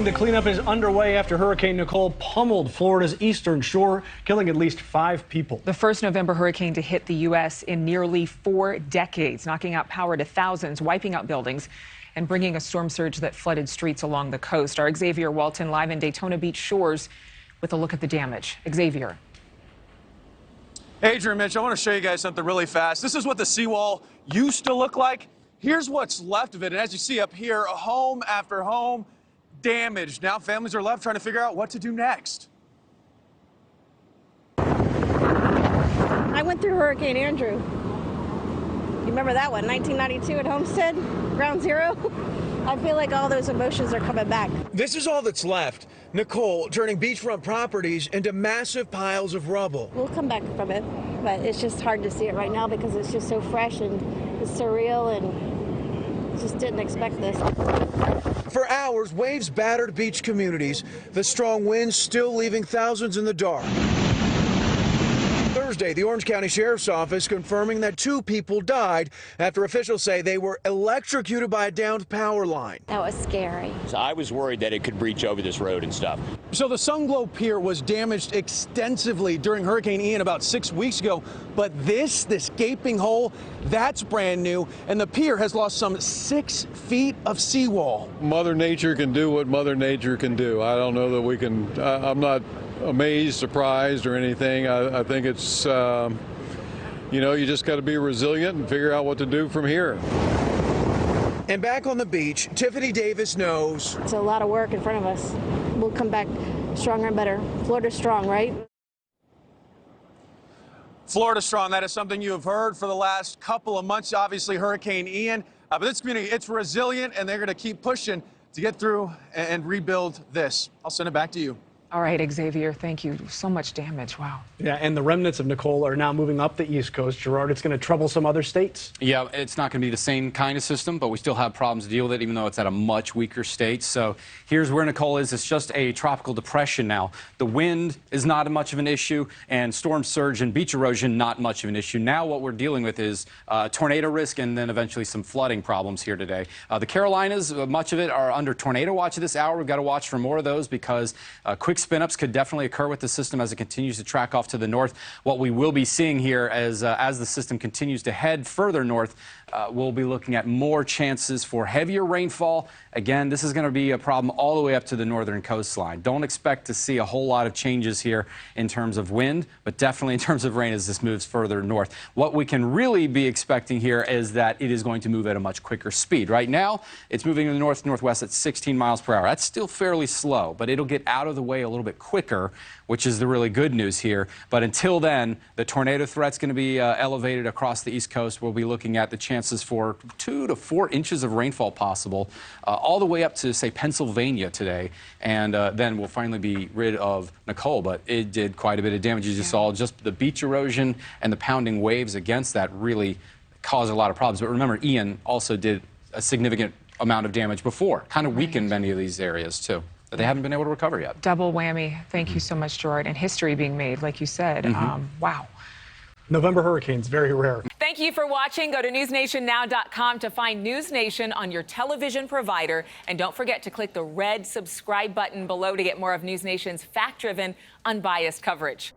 The cleanup is underway after Hurricane Nicole pummeled Florida's eastern shore, killing at least 5 people. The first November hurricane to hit the U.S. in nearly 4 decades, knocking out power to thousands, wiping out buildings, and bringing a storm surge that flooded streets along the coast. Our Xavier Walton live in Daytona Beach shores with a look at the damage. Xavier. Adrienne, Mitch, I want to show you guys something really fast. This is what the seawall used to look like. Here's what's left of it. And as you see up here, home after home damaged. Now families are left trying to figure out what to do next. I went through Hurricane Andrew. You remember that one, 1992 at Homestead, Ground Zero? I feel like all those emotions are coming back. This is all that's left. Nicole turning beachfront properties into massive piles of rubble. We'll come back from it, but it's just hard to see it right now because it's just so fresh and it's surreal and just didn't expect this. For hours, waves battered beach communities, the strong winds still leaving thousands in the dark. Thursday, the Orange County Sheriff's Office confirming that 2 people died after officials say they were electrocuted by a downed power line. That was scary. I was worried that it could breach over this road and stuff. So the Sunglow Pier was damaged extensively during Hurricane Ian about 6 weeks ago. But this gaping hole, that's brand new. And the pier has lost some 6 feet of seawall. Mother Nature can do what Mother Nature can do. I don't know that we can, I'm not amazed, surprised, or anything. I think it's, you know, you just got to be resilient and figure out what to do from here. And back on the beach, Tiffany Davis knows It's a lot of work in front of us. We'll come back stronger and better. Florida's strong, right? Florida strong, that is something you have heard for the last couple of months. Obviously, Hurricane Ian. But this community, it's resilient, and they're going to keep pushing to get through and rebuild this. I'll send it back to you. All right, Xavier, thank you. So much damage. Wow. Yeah, and the remnants of Nicole are now moving up the East Coast. Gerard, it's going to trouble some other states. Yeah, it's not going to be the same kind of system, but we still have problems to deal with it, even though it's at a much weaker state. So here's where Nicole is. It's just a tropical depression now. The wind is not much of an issue, and storm surge and beach erosion, not much of an issue. Now what we're dealing with is tornado risk and then eventually some flooding problems here today. The Carolinas, much of it are under tornado watch at this hour. We've got to watch for more of those because quick spin-ups could definitely occur with the system as it continues to track off to the north. What we will be seeing here as the system continues to head further north, we'll be looking at more chances for heavier rainfall. Again, this is going to be a problem all the way up to the northern coastline. Don't expect to see a whole lot of changes here in terms of wind, but definitely in terms of rain as this moves further north. What we can really be expecting here is that it is going to move at a much quicker speed. Right now, it's moving in the north-northwest at 16 miles per hour. That's still fairly slow, but it'll get out of the way a little bit quicker, which is the really good news here. But until then, the tornado threat's going to be elevated across the East Coast. We'll be looking at the chances for 2 to 4 inches of rainfall possible, all the way up to, say, Pennsylvania today. And then we'll finally be rid of Nicole. But it did quite a bit of damage, as you saw. Just the beach erosion and the pounding waves against that really caused a lot of problems. But remember, Ian also did a significant amount of damage before, kind of weakened many of these areas, too, that they haven't been able to recover yet. Double whammy. Thank you so much, Gerard. And history being made, like you said. Wow. November hurricanes, very rare. Thank you for watching. Go to newsnationnow.com to find NewsNation on your television provider. And don't forget to click the red subscribe button below to get more of NewsNation's fact-driven, unbiased coverage.